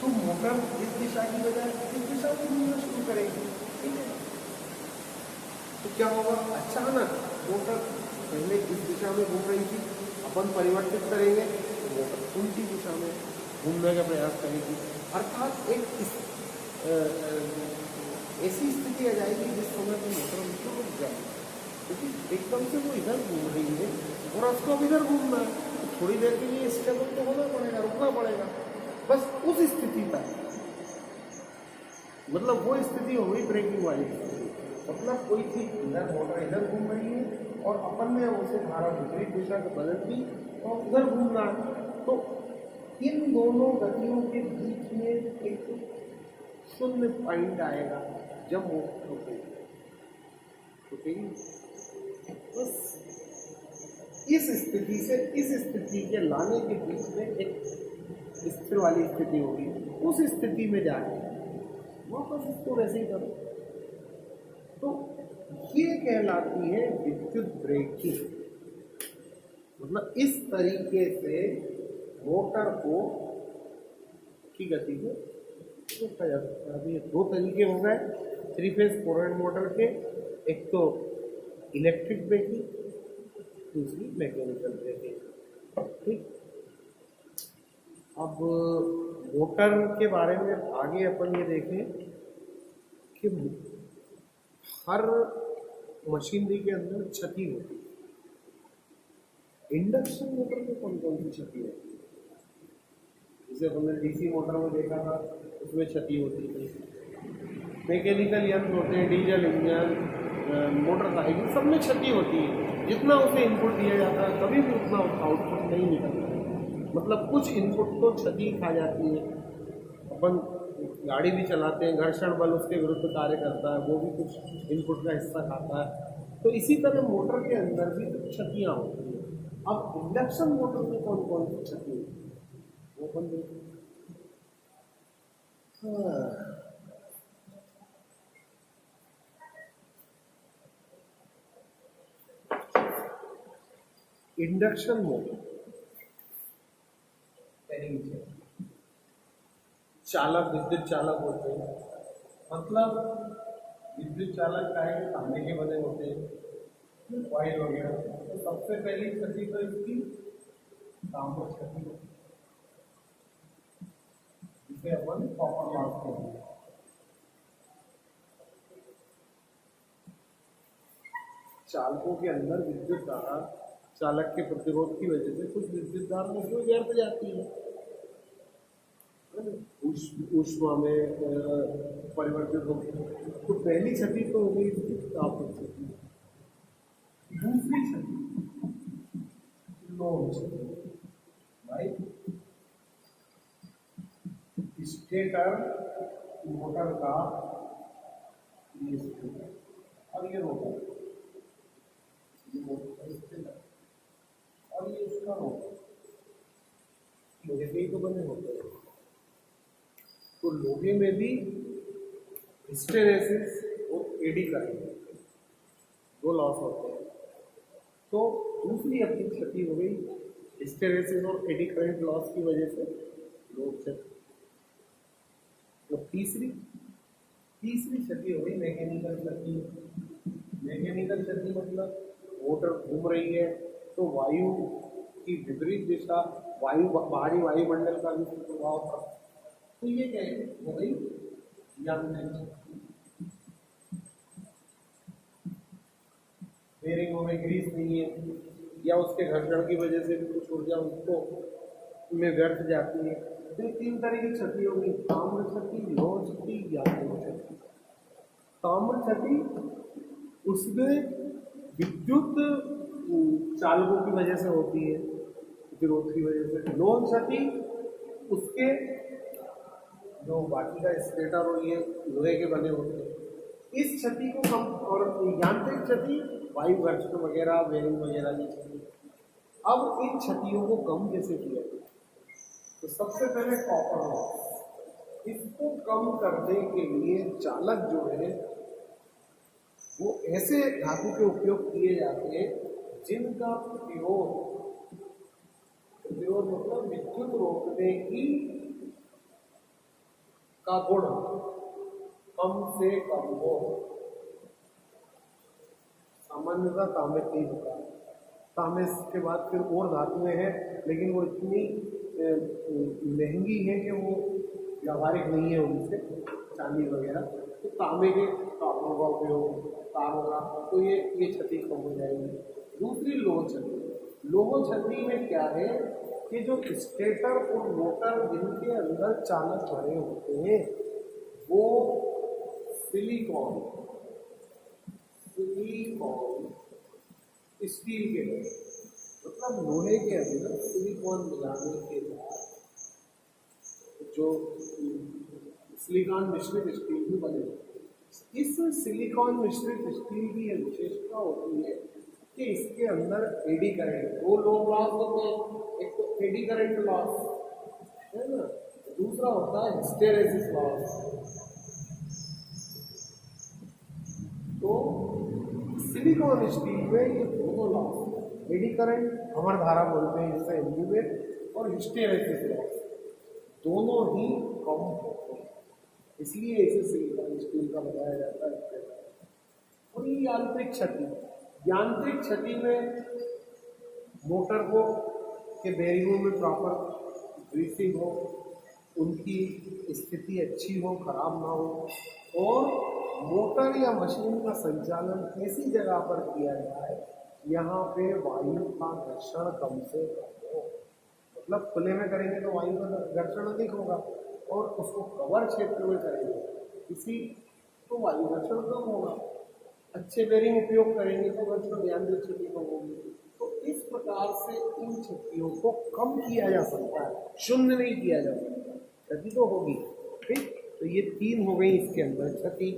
तो मोटर इस दिशा की बजाय इस दिशा में घूमना शुरू करेगी, ठीक है। तो क्या होगा, अचानक मोटर पहले इस दिशा में घूम रही थी, अपन परिवर्तित करेंगे तो मोटर उल्टी दिशा में घूमने का प्रयास करेगी, अर्थात एक ऐसी स्थिति आ जाएगी जिस समय पर मोटर उसको रुक जाएगी, क्योंकि एकदम से वो इधर घूम रही है और उसको अब इधर घूमना है, तो थोड़ी देर के लिए स्टेबल तो होना पड़ेगा, रुकना पड़ेगा, बस उस स्थिति तक। मतलब वो स्थिति हो गई ब्रेकिंग वाली, मतलब कोई चीज इधर मोटर इधर घूम रही है और अपन ने उसे धारा विपरीत दिशा को बदल दी और उधर घूमना है, तो इन दोनों गतियों के बीच में एक शून्य पॉइंट आएगा जब मोटर रुकेगी। बस इस स्थिति से इस स्थिति के लाने के बीच में एक स्थिर वाली स्थिति होगी, उस स्थिति में जाके वापस इसको वैसे ही करो, तो ये कहलाती है विद्युत ब्रेकिंग। मतलब इस तरीके से मोटर को की गति को रोका जा सकता है। दो तरीके हो गए 3 फेज 4 हैंड मोटर के, एक तो इलेक्ट्रिक ब्रेकिंग, दूसरी मैकेनिकल ब्रेकिंग, ठीक। अब मोटर के बारे में आगे अपन ये देखें कि हर मशीनरी के अंदर क्षति होती है। इंडक्शन मोटर में कौन कौन सी क्षति होती है? जैसे हमने डीसी मोटर में देखा था, उसमें क्षति होती है। मैकेनिकल यंत्र होते हैं, डीजल इंजन, मोटरसाइकिल, सब में क्षति होती है। जितना उसे इनपुट दिया जाता है कभी भी उतना आउटपुट नहीं निकलता है। मतलब कुछ इनपुट तो क्षति खा जाती है। अपन गाड़ी भी चलाते हैं, घर्षण बल उसके विरुद्ध कार्य करता है, वो भी कुछ इनपुट का हिस्सा खाता है। तो इसी तरह मोटर के अंदर भी कुछ क्षतियाँ होती हैं। अब इंडक्शन मोटर में कौन कौन सी क्षति होती है वो अपन देखते हैं। इंडक्शन मोटर चालक विद्युत चालक होते हैं। मतलब विद्युत चालक का है तांबे के बने होते हैं, कॉइल वगैरह। तो सबसे पहली क्षति तो इसकी तांबा क्षति होती है, जिसे अपन कॉपर लॉस कहते हैं। चालकों के अंदर विद्युत धारा चालक के प्रतिरोध की वजह से कुछ विद्युत धारा उसमें व्यर्थ जाती है, ऊष्मा में परिवर्तित होती है। तो पहली क्षति तो हो गई इसकी ताप क्षति। दूसरी क्षति लोड क्षति। भाई स्टेटर मोटर का ये स्टेटर और ये रोटर, ये मोटर का स्टेटर और ये उसका रोटर, लोहे के ही तो बने होते हैं। तो लोहे में भी हिस्टेरेसिस और एडी करंट दो लॉस होते हैं। तो दूसरी अपनी क्षति हो गई हिस्टेरेसिस और एडी करंट लॉस की वजह से लोड क्षति। तो तीसरी क्षति हो गई मैकेनिकल क्षति। मैकेनिकल क्षति मतलब मोटर घूम रही है तो वायु की विपरीत दिशा, वायु बाहरी वायुमंडल का भी प्रभाव पड़ता है। तो ये क्या है, हो गई यांत्रिक। बेरिंगों में ग्रीस नहीं है या उसके घर्षण की वजह से कुछ ऊर्जा उसको में व्यर्थ जाती है। तो तीन तरह की क्षति होगी, ताम्र क्षति, लोह क्षति, यांत्रिक क्षति। ताम्र क्षति उसमें विद्युत चालकों की वजह से होती है, विरोध की वजह से। लोह क्षति उसके जो बाकी का स्टेटर और ये लोहे के बने होते हैं, इस क्षति को कम। और यांत्रिक क्षति वायु घर्षण वगैरह, बेरिंग वगैरह की क्षति। अब इन क्षतियों को कम कैसे किया जाए? तो सबसे पहले कॉपर लॉस। इसको कम करने के लिए चालक जो है वो ऐसे धातु के उपयोग किए जाते हैं जिनका प्रतिरोध मतलब विद्युत रोकने की का गुण कम से कम हो। सामान्यतः तांबे का ही होता है। तांबे के बाद फिर और धातुएं हैं, लेकिन वो इतनी महंगी है कि वो व्यावहारिक नहीं है उनसे, चांदी वगैरह। तो तांबे के तारों का उपयोग, तारों का, तो ये क्षति कम हो जाएगी। दूसरी लोह क्षति। लोह क्षति में क्या है कि जो स्टेटर और मोटर जिनके अंदर चालक भरे होते हैं वो सिलिकॉन स्टील के हैं। मतलब लोहे के अंदर सिलिकॉन मिलाने के बाद जो सिलिकॉन मिश्रित स्टील भी बने। इस सिलिकॉन मिश्रित स्टील की यह विशेषता होती है कि इसके अंदर एडी करंट, दो लॉस होते हैं। एक तो एडी करंट लॉस है ना, दूसरा होता है हिस्टेरेसिस लॉस। तो सिलिकॉन स्टील में ये दोनों लॉस, एडी करंट अमर धारा बोलते हैं जिसे हिंदी में, और हिस्टेरेसिस लॉस, दोनों ही कम होते हैं। इसलिए इसे सिलिकॉन स्टील का बताया जाता है। और ये यांत्रिक क्षति। यांत्रिक क्षति में मोटर को के बेरिंगों में प्रॉपर ग्रीसिंग हो, उनकी स्थिति अच्छी हो, खराब ना हो, और मोटर या मशीन का संचालन ऐसी जगह पर किया जाए यहाँ पे वायु का घर्षण कम से कम हो। मतलब खुले में करेंगे तो वायु का घर्षण अधिक होगा, और उसको कवर क्षेत्र में करेंगे इसी तो वायु घर्षण कम होगा। अच्छे बेरिंग उपयोग करेंगे तो बच्चों ध्यान दे क्षति कम होगी। तो इस प्रकार से इन क्षतियों को कम किया जा सकता है, शून्य नहीं किया जा सकता, क्षति तो होगी। ठीक, तो ये 3 हो गई इसके अंदर क्षति,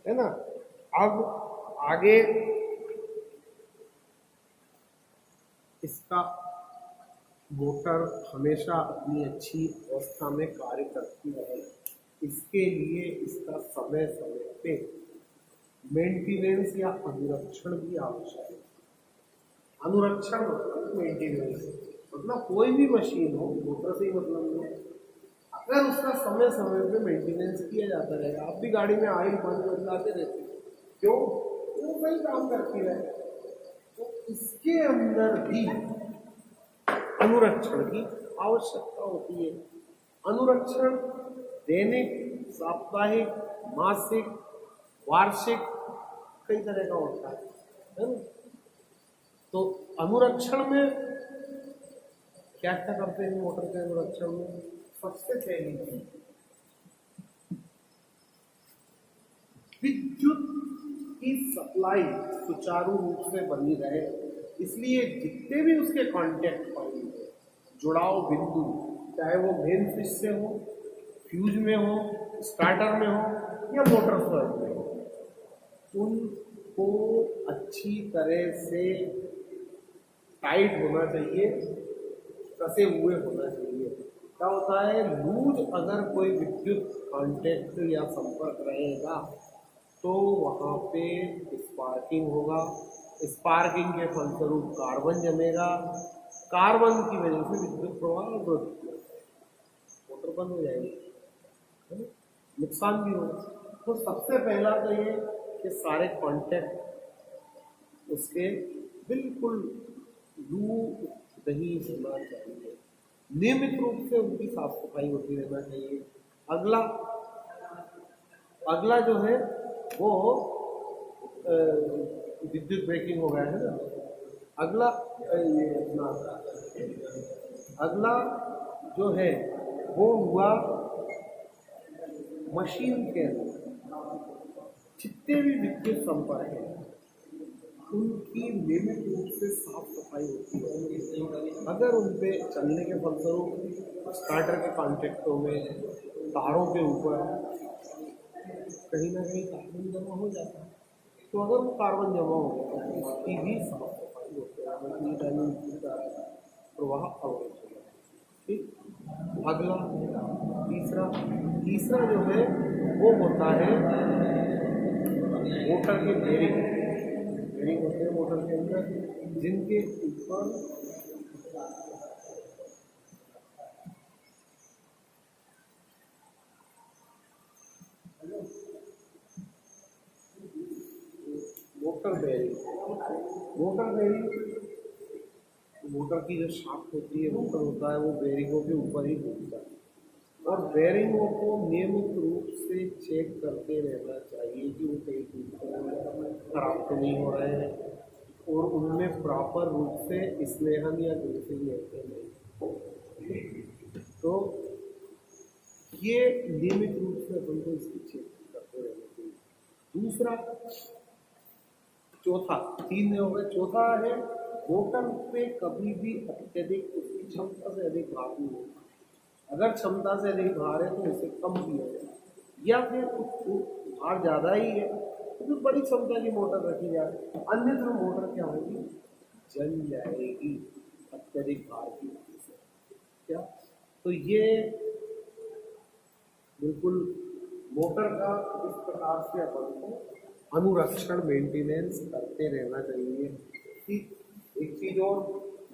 है ना। अब आगे इसका मोटर हमेशा अपनी अच्छी अवस्था में कार्य करती रहे, इसके लिए इसका समय समय पे मेंटेनेंस या अनुरक्षण भी आवश्यक है। अनुरक्षण मतलब मेंटेनेंस, मतलब कोई भी मशीन हो, मोटर से ही मतलब नहीं, अगर उसका समय समय पे मेंटेनेंस किया जाता रहेगा। आप भी गाड़ी में ऑयल पानी बदलाते रहते हैं, क्यों? वो सही काम करती रहे। तो इसके अंदर भी अनुरक्षण की आवश्यकता होती है। अनुरक्षण दैनिक, साप्ताहिक, मासिक, वार्षिक, कई तरह का होता है ना। तो अनुरक्षण में क्या क्या करते हैं मोटर के अनुरक्षण में? सबसे पहली चीज विद्युत की सप्लाई सुचारू रूप से बनी रहे, इसलिए जितने भी उसके कांटेक्ट पॉइंट है, जुड़ाव बिंदु, चाहे वो मेन स्विच से हो, फ्यूज में हो, स्टार्टर में हो या मोटर स्विच में हो, उनको अच्छी तरह से टाइट होना चाहिए, कसे हुए होना चाहिए। क्या होता है, लूज अगर कोई विद्युत कांटेक्ट या संपर्क रहेगा तो वहाँ पे स्पार्किंग होगा, स्पार्किंग के फलस्वरूप कार्बन जमेगा, कार्बन की वजह से विद्युत प्रवाह अवरुद्ध, मोटर बंद हो जाएगी, नुकसान भी होगा। तो सबसे पहला तो ये कि सारे कांटेक्ट उसके बिल्कुल लूज नहीं होना चाहिए, नियमित रूप से उनकी साफ सफाई होती रहना चाहिए। अगला जो है वो विद्युत ब्रेकिंग हो गया है ना। अगला ये अपना अगला जो है वो हुआ मशीन के अंदर जितने भी विद्युत संपर्क है उनकी नियमित रूप से साफ सफाई होती है। अगर उन पे चलने के फलस्वरूप स्टार्टर के कॉन्टेक्टों में, तारों के ऊपर कहीं ना कहीं कार्बन जमा हो जाता है, तो अगर वो कार्बन जमा हो गया तो उसकी भी साफ सफाई होती है, प्रवाह अवरुद्ध हो जाता है। ठीक, अगला तीसरा जो है वो होता है मोटर के बेरिंग होते हैं मोटर के अंदर, जिनके ऊपर मोटर की जो शाफ्ट होती है, मोटर होता है, वो बेरिंगों के ऊपर ही घूमता है, और बेरिंगों को नियमित रूप से चेक करते रहना चाहिए कि वो कहीं खराब तो नहीं हो रहे हैं, और उनमें प्रॉपर रूप से स्नेहन या ग्रीसिंग रहते नहीं। तो ये नियमित रूप से अपन को इसकी चेक करते रहना चाहिए। चौथा, 3 हो गए, चौथा है मोटर पे कभी भी अत्यधिक उसकी क्षमता से अधिक भार नहीं होगा। अगर क्षमता से अधिक भार है तो उसे कम किया जाए, या फिर भार ज़्यादा ही है तो फिर बड़ी क्षमता की मोटर रखी जाए, अन्यथा मोटर क्या होगी, जल जाएगी अत्यधिक भार की वजह से। क्या, तो ये बिल्कुल मोटर का इस प्रकार से अपन को अनुरक्षण मेंटेनेंस करते रहना चाहिए। एक चीज और,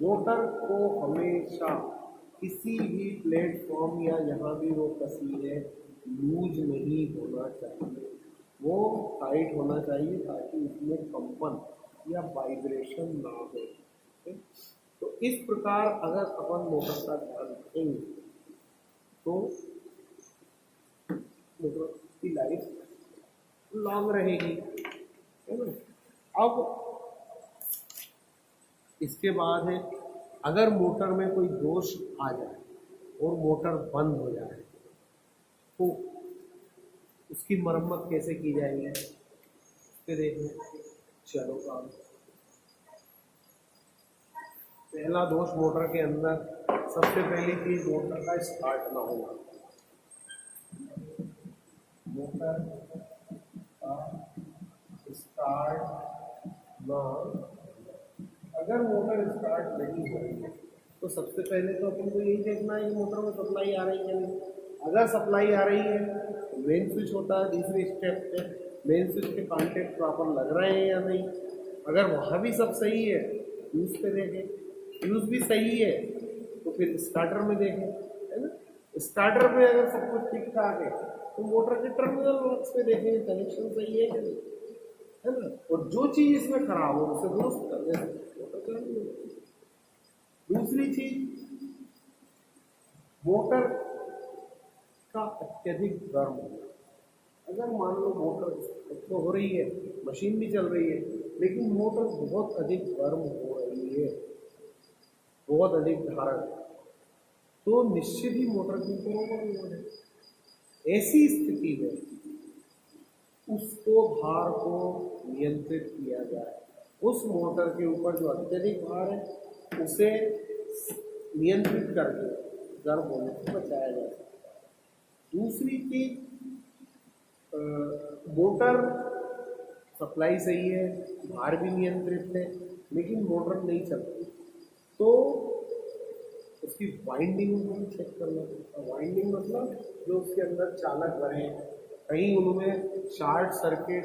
मोटर को हमेशा किसी भी प्लेटफॉर्म या जहाँ भी वो कसी है लूज नहीं होना चाहिए, वो टाइट होना चाहिए ताकि उसमें कंपन या वाइब्रेशन ना हो। तो इस प्रकार अगर अपन मोटर का ध्यान रखेंगे तो मोटर की लाइफ लॉन्ग रहेगी, है ना। अब इसके बाद है, अगर मोटर में कोई दोष आ जाए और मोटर बंद हो जाए तो उसकी मरम्मत कैसे की जाएगी, पे देखें। चलो काम, पहला दोष मोटर के अंदर, सबसे पहली चीज मोटर का स्टार्ट ना होना। मोटर का स्टार्ट ना, अगर मोटर स्टार्ट नहीं हो तो सबसे पहले तो अपन को यही देखना है कि मोटर में सप्लाई आ रही है या नहीं। अगर सप्लाई आ रही है तो मेन स्विच होता है दूसरी स्टेप पे, मेन स्विच के कॉन्टेक्ट प्रॉपर लग रहे हैं या नहीं। अगर वहाँ भी सब सही है, फ्यूज पे देखें, फ्यूज भी सही है तो फिर स्टार्टर में देखें, है ना। स्टार्टर पे अगर सब कुछ ठीक ठाक है तो मोटर के टर्मिनल बॉक्स पे देखें कनेक्शन सही है कि नहीं, है ना। और जो चीज़ इसमें खराब हो उसे दुरुस्त कर दें, मोटर चालू हो जाएगी। दूसरी चीज, मोटर का अत्यधिक गर्म होना। अगर मान लो मोटर तो हो रही है, मशीन भी चल रही है, लेकिन मोटर बहुत अधिक गर्म हो रही है, बहुत अधिक धारक, तो निश्चित ही मोटर के ऊपर ओवरलोड है। ऐसी स्थिति में उसको भार को नियंत्रित किया जाए। उस मोटर के ऊपर जो अत्यधिक भार है उसे नियंत्रित करके गर्म होने से बचाया जा सकता है। दूसरी चीज, मोटर सप्लाई सही है, भार भी नियंत्रित है, लेकिन मोटर नहीं चलती तो उसकी वाइंडिंग को चेक करना पड़ता है। वाइंडिंग मतलब जो उसके अंदर चालक बने, कहीं उनमें शॉर्ट सर्किट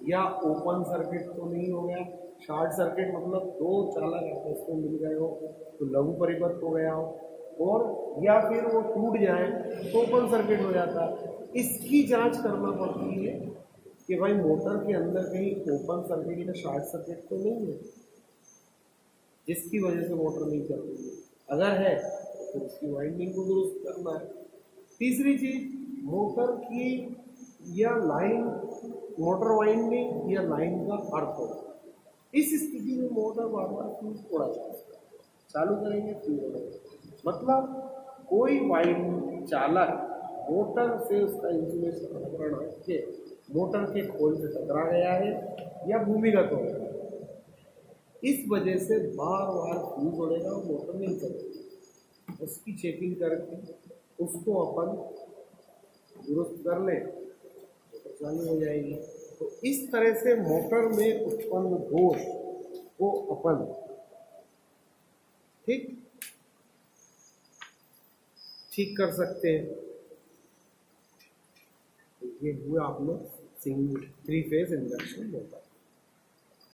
या ओपन सर्किट तो नहीं हो गया। शॉर्ट सर्किट मतलब दो चालक आपस में मिल गए हो तो लघु परिपथ हो गया हो, और या फिर वो टूट जाए तो ओपन सर्किट हो जाता है। इसकी जांच करना पड़ती है कि भाई मोटर के अंदर कहीं ओपन सर्किट या शॉर्ट सर्किट तो नहीं है जिसकी वजह से मोटर नहीं चल रही है। अगर है तो उसकी वाइंडिंग को दुरुस्त करना है। तीसरी चीज, मोटर की या लाइन, मोटर वाइंडिंग या लाइन का अर्थ होगा। इस स्थिति में मोटर बार बार फ्यूज तोड़ा जा सकता है, चालू करेंगे फ्यूज हो जाएगा। मतलब कोई वाइंड चालक मोटर से उसका इंसुलेशन उपकरण हट के मोटर के खोल से टकरा गया है या भूमिगत हो गया, इस वजह से बार बार फ्यूज उड़ेगा और मोटर नहीं चलेगी। उसकी चेकिंग करके उसको अपन दुरुस्त कर ले तो चालू हो जाएगी। तो इस तरह से मोटर में उत्पन्न दोष को अपन ठीक कर सकते हैं। तो ये हुआ आप लोग 3 फेज इंडक्शन मोटर।